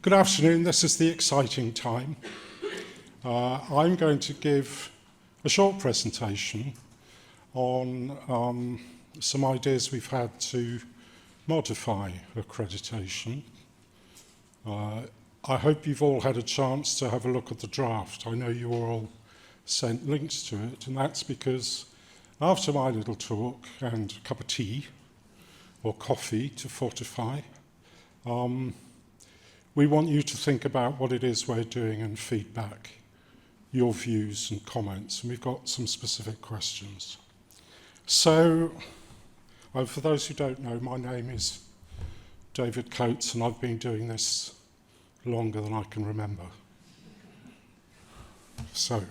Good afternoon, this is the exciting time. I'm going to give a short presentation on some ideas we've had to modify accreditation. I hope you've all had a chance to have a look at the draft. I know you were all sent links to it, and that's because after my little talk and a cup of tea or coffee to fortify, we want you to think about what it is we're doing and feedback your views and comments. And we've got some specific questions. So, for those who don't know, my name is David Coates, and I've been doing this longer than I can remember. So,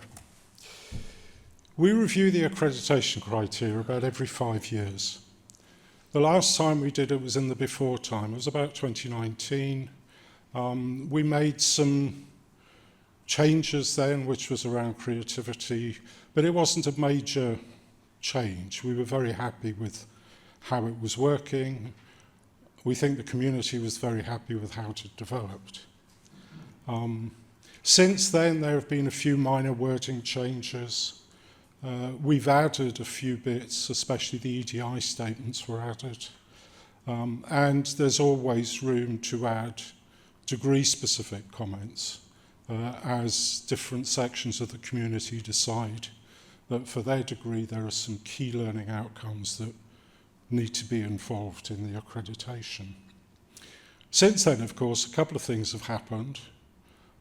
we review the accreditation criteria about every 5 years. The last time we did it was in the before time. It was about 2019. We made some changes then, which was around creativity, but it wasn't a major change. We were very happy with how it was working. We think the community was very happy with how it developed. Since then, there have been a few minor wording changes. We've added a few bits, especially the EDI statements were added. And there's always room to add degree-specific comments as different sections of the community decide that for their degree there are some key learning outcomes that need to be involved in the accreditation. Since then, of course, a couple of things have happened.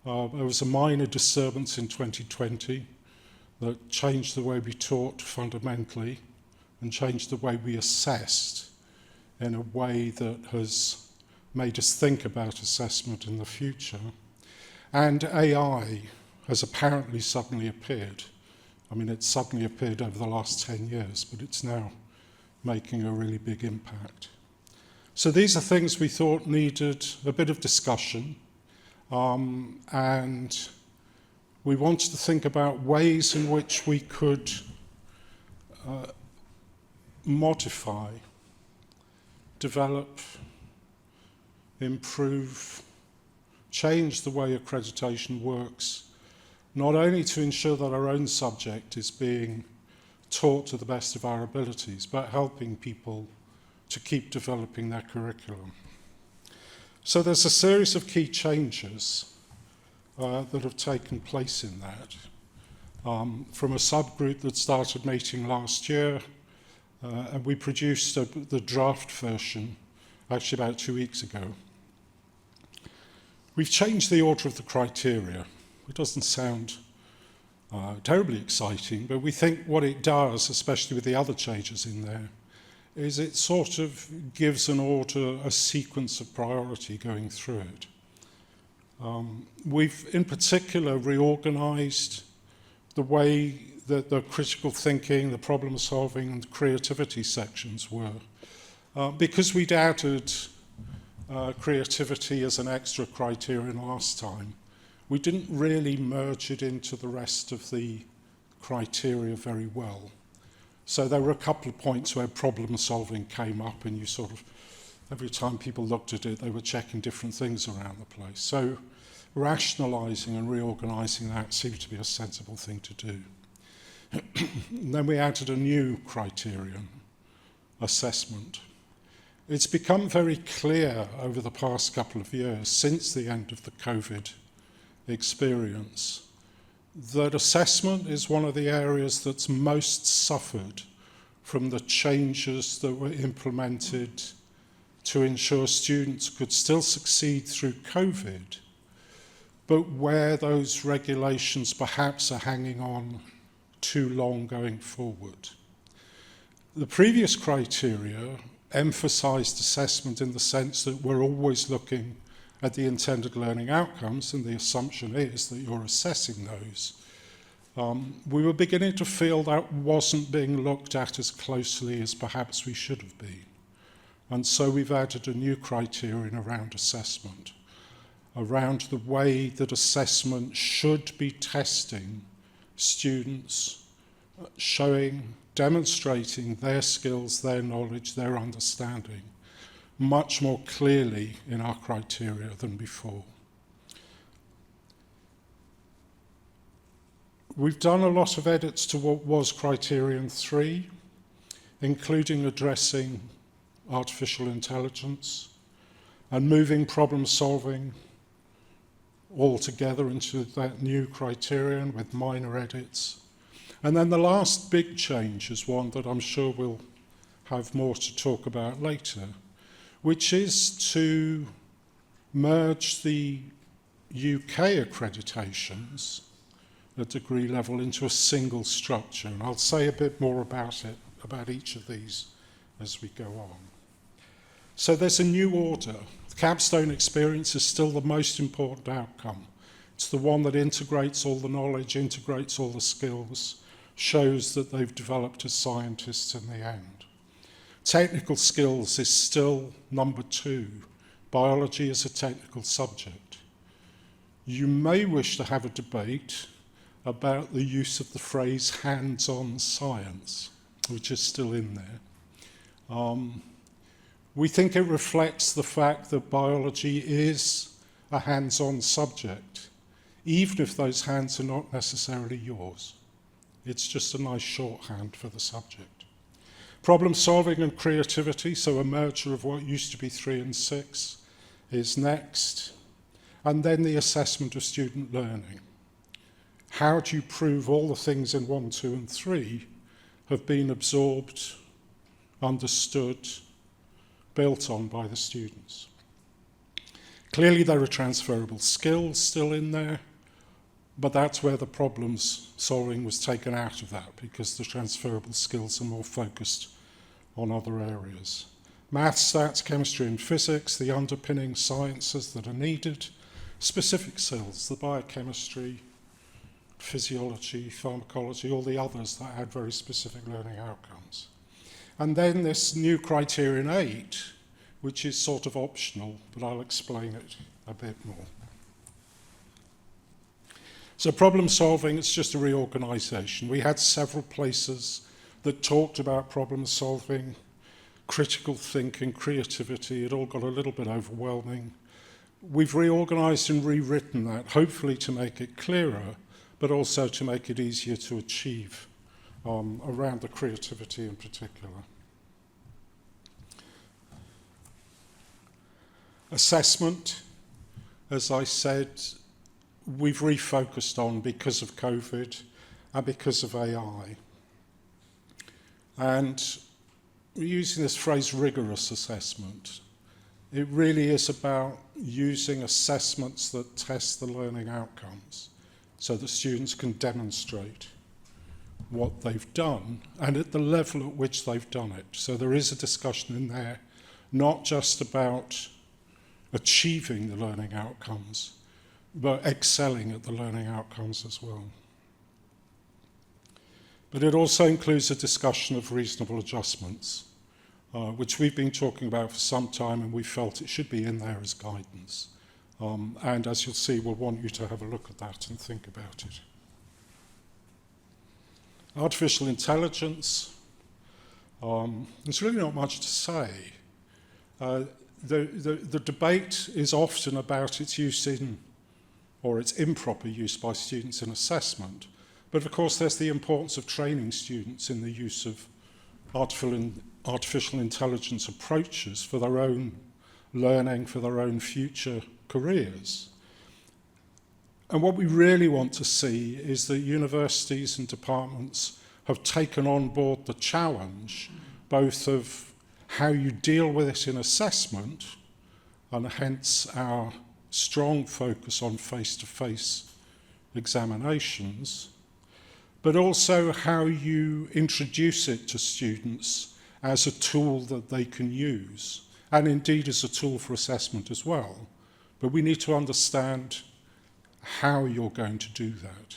There was a minor disturbance in 2020 that changed the way we taught fundamentally and changed the way we assessed in a way that has made us think about assessment in the future. And AI has apparently suddenly appeared. I mean, it's suddenly appeared over the last 10 years, but it's now making a really big impact. So these are things we thought needed a bit of discussion, and we wanted to think about ways in which we could modify, develop, improve, change the way accreditation works, not only to ensure that our own subject is being taught to the best of our abilities, but helping people to keep developing their curriculum. So there's a series of key changes that have taken place in that. From a subgroup that started meeting last year, and we produced the draft version actually about 2 weeks ago. We've changed the order of the criteria. It doesn't sound terribly exciting, but we think what it does, especially with the other changes in there, is it sort of gives an order, a sequence of priority going through it. We've, in particular, reorganized the way that the critical thinking, the problem solving, and creativity sections were. Because we'd added creativity as an extra criterion last time, we didn't really merge it into the rest of the criteria very well. So there were a couple of points where problem solving came up, and you sort of, every time people looked at it, they were checking different things around the place. So rationalizing and reorganizing that seemed to be a sensible thing to do. And then we added a new criterion, assessment. It's become very clear over the past couple of years, since the end of the COVID experience, that assessment is one of the areas that's most suffered from the changes that were implemented to ensure students could still succeed through COVID, but where those regulations perhaps are hanging on too long going forward. The previous criteria emphasized assessment in the sense that we're always looking at the intended learning outcomes, and the assumption is that you're assessing those. We were beginning to feel that wasn't being looked at as closely as perhaps we should have been. And so we've added a new criterion around assessment, around the way that assessment should be testing students, showing, demonstrating their skills, their knowledge, their understanding much more clearly in our criteria than before. We've done a lot of edits to what was Criterion 3, including addressing artificial intelligence and moving problem solving altogether into that new criterion with minor edits. And then the last big change is one that I'm sure we'll have more to talk about later, which is to merge the UK accreditations at degree level into a single structure. And I'll say a bit more about it, about each of these as we go on. So there's a new order. The capstone experience is still the most important outcome. It's the one that integrates all the knowledge, integrates all the skills, shows that they've developed as scientists in the end. Technical skills is still number 2. Biology is a technical subject. You may wish to have a debate about the use of the phrase hands-on science, which is still in there. We think it reflects the fact that biology is a hands-on subject, even if those hands are not necessarily yours. It's just a nice shorthand for the subject. Problem solving and creativity, so a merger of what used to be 3 and 6, is next. And then the assessment of student learning. How do you prove all the things in 1, 2, and 3 have been absorbed, understood, built on by the students? Clearly there are transferable skills still in there, but that's where the problems solving was taken out of that, because the transferable skills are more focused on other areas. Maths, stats, chemistry and physics, the underpinning sciences that are needed, specific skills, the biochemistry, physiology, pharmacology, all the others that had very specific learning outcomes. And then this new criterion 8, which is sort of optional, but I'll explain it a bit more. So problem solving, it's just a reorganization. We had several places that talked about problem solving, critical thinking, creativity. It all got a little bit overwhelming. We've reorganized and rewritten that, hopefully to make it clearer, but also to make it easier to achieve around the creativity in particular. Assessment, as I said, we've refocused on because of COVID and because of AI. And we're using this phrase rigorous assessment. It really is about using assessments that test the learning outcomes so that students can demonstrate what they've done and at the level at which they've done it. So there is a discussion in there, not just about achieving the learning outcomes, but excelling at the learning outcomes as well. But it also includes a discussion of reasonable adjustments, which we've been talking about for some time, and we felt it should be in there as guidance. And as you'll see, we'll want you to have a look at that and think about it. Artificial intelligence, there's really not much to say. The debate is often about its use in, or its improper use by students in assessment. But of course, there's the importance of training students in the use of artificial intelligence approaches for their own learning, for their own future careers. And what we really want to see is that universities and departments have taken on board the challenge, both of how you deal with it in assessment, and hence our strong focus on face-to-face examinations, but also how you introduce it to students as a tool that they can use, and indeed as a tool for assessment as well. But we need to understand how you're going to do that.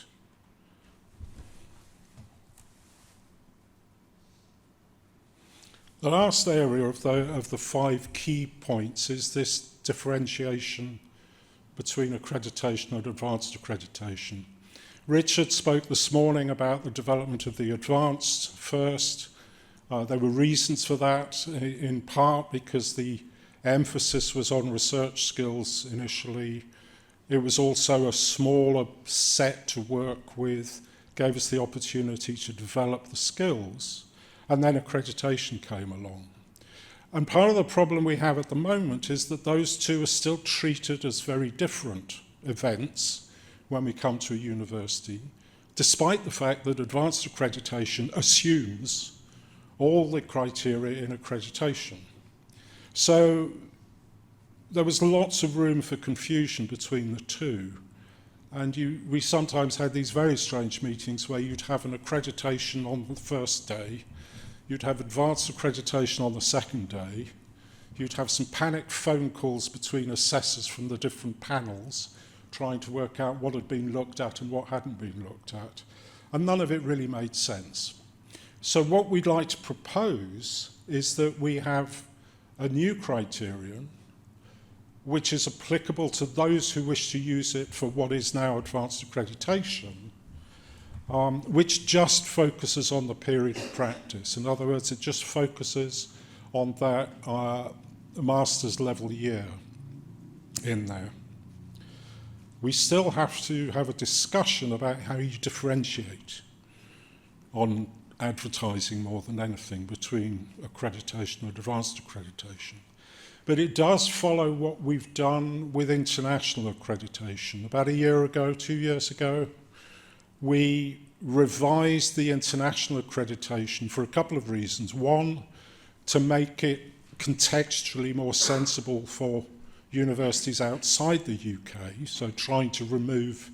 The last area of the 5 key points is this differentiation between accreditation and advanced accreditation. Richard spoke this morning about the development of the advanced first. There were reasons for that, in part because the emphasis was on research skills initially. It was also a smaller set to work with, gave us the opportunity to develop the skills, and then accreditation came along. And part of the problem we have at the moment is that those two are still treated as very different events when we come to a university, despite the fact that advanced accreditation assumes all the criteria in accreditation. So there was lots of room for confusion between the two. And we sometimes had these very strange meetings where you'd have an accreditation on the first day, you'd have advanced accreditation on the second day, you'd have some panicked phone calls between assessors from the different panels trying to work out what had been looked at and what hadn't been looked at. And none of it really made sense. So what we'd like to propose is that we have a new criterion which is applicable to those who wish to use it for what is now advanced accreditation, which just focuses on the period of practice. In other words, it just focuses on that master's level year in there. We still have to have a discussion about how you differentiate on advertising more than anything between accreditation and advanced accreditation. But it does follow what we've done with international accreditation. About a year ago, 2 years ago, we revised the international accreditation for a couple of reasons. One, to make it contextually more sensible for universities outside the UK, so trying to remove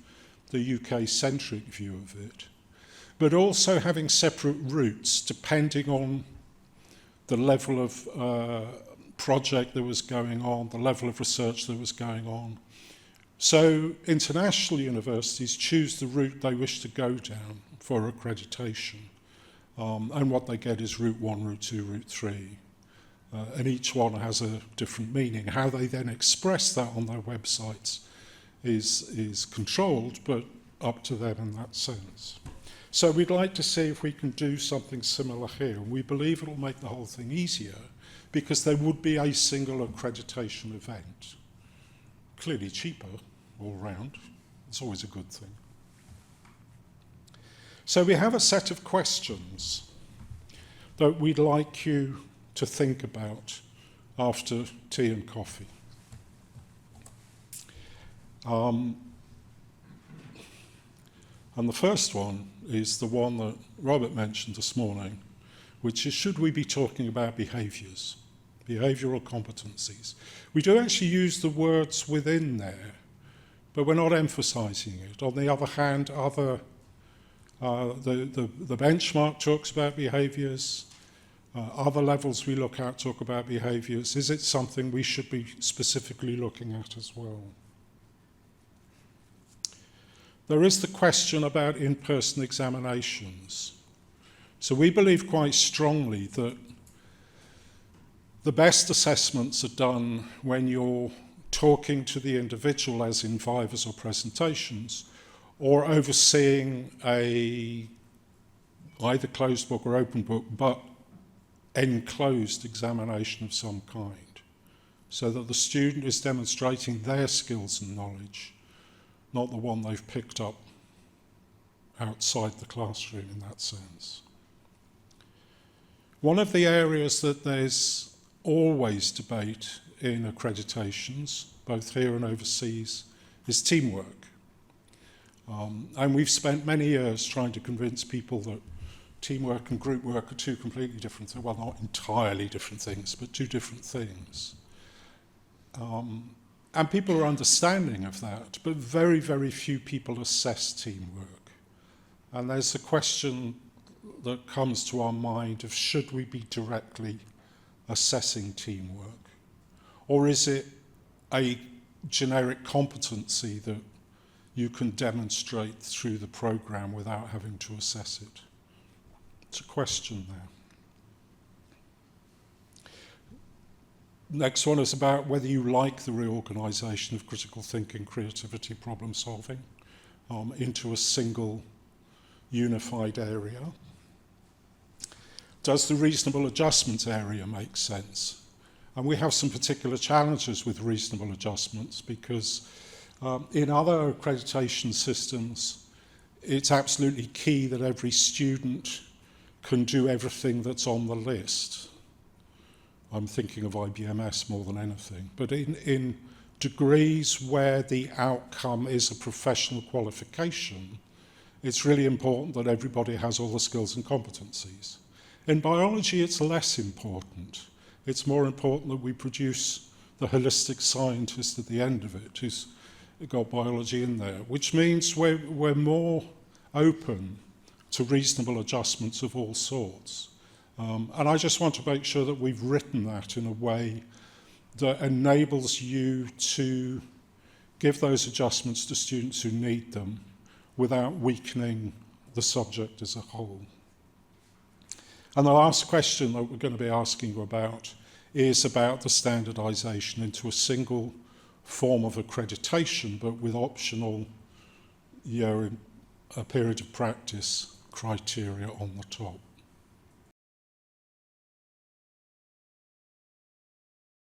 the UK-centric view of it, but also having separate routes depending on the level of project that was going on, the level of research that was going on. So international universities choose the route they wish to go down for accreditation, and what they get is route 1, route 2, route 3. And each one has a different meaning. How they then express that on their websites is controlled, but up to them in that sense. So we'd like to see if we can do something similar here. And we believe it'll make the whole thing easier because there would be a single accreditation event. Clearly cheaper all round. It's always a good thing. So we have a set of questions that we'd like you to think about after tea and coffee. And the first one is the one that Robert mentioned this morning, which is, should we be talking about behaviours, behavioural competencies? We do actually use the words within there, but we're not emphasising it. On the other hand, the benchmark talks about behaviours. Other levels we look at talk about behaviours. Is it something we should be specifically looking at as well? There is the question about in-person examinations. So we believe quite strongly that the best assessments are done when you're talking to the individual, as in vivas or presentations, or overseeing either closed book or open book, but enclosed examination of some kind, so that the student is demonstrating their skills and knowledge, not the one they've picked up outside the classroom in that sense. One of the areas that there's always debate in accreditations, both here and overseas, is teamwork. And we've spent many years trying to convince people that teamwork and group work are two completely different things. Well, not entirely different things, but two different things. And people are understanding of that, but very, very few people assess teamwork. And there's the question that comes to our mind of, should we be directly assessing teamwork? Or is it a generic competency that you can demonstrate through the programme without having to assess it? It's a question there. Next one is about whether you like the reorganisation of critical thinking, creativity, problem solving into a single unified area. Does the reasonable adjustment area make sense? And we have some particular challenges with reasonable adjustments because in other accreditation systems, it's absolutely key that every student can do everything that's on the list. I'm thinking of IBMS more than anything. But in degrees where the outcome is a professional qualification, it's really important that everybody has all the skills and competencies. In biology, it's less important. It's more important that we produce the holistic scientist at the end of it who's got biology in there, which means we're more open to reasonable adjustments of all sorts. And I just want to make sure that we've written that in a way that enables you to give those adjustments to students who need them without weakening the subject as a whole. And the last question that we're going to be asking you about is about the standardisation into a single form of accreditation, but with optional a period of practice criteria on the top.